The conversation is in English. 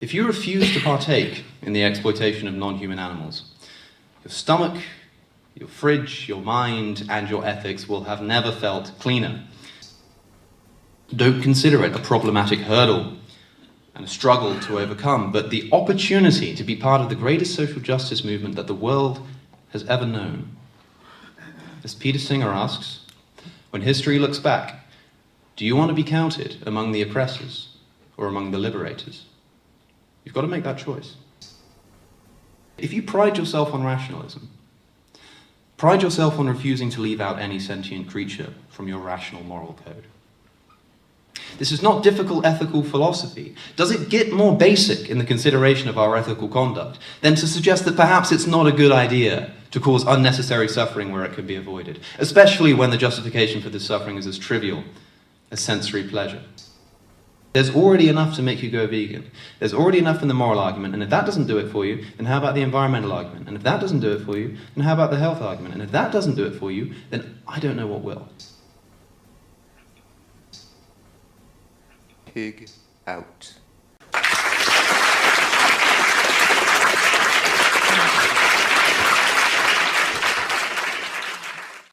If you refuse to partake in the exploitation of non-human animals, your stomach, your fridge, your mind, and your ethics will have never felt cleaner. Don't consider it a problematic hurdle and a struggle to overcome, but the opportunity to be part of the greatest social justice movement that the world has ever known. As Peter Singer asks, when history looks back, do you want to be counted among the oppressors or among the liberators? You've got to make that choice. If you pride yourself on rationalism, pride yourself on refusing to leave out any sentient creature from your rational moral code. This is not difficult ethical philosophy. Does it get more basic in the consideration of our ethical conduct than to suggest that perhaps it's not a good idea to cause unnecessary suffering where it could be avoided, especially when the justification for this suffering is as trivial as sensory pleasure? There's already enough to make you go vegan. There's already enough in the moral argument, and if that doesn't do it for you, then how about the environmental argument? And if that doesn't do it for you, then how about the health argument? And if that doesn't do it for you, then I don't know what will. Pig out.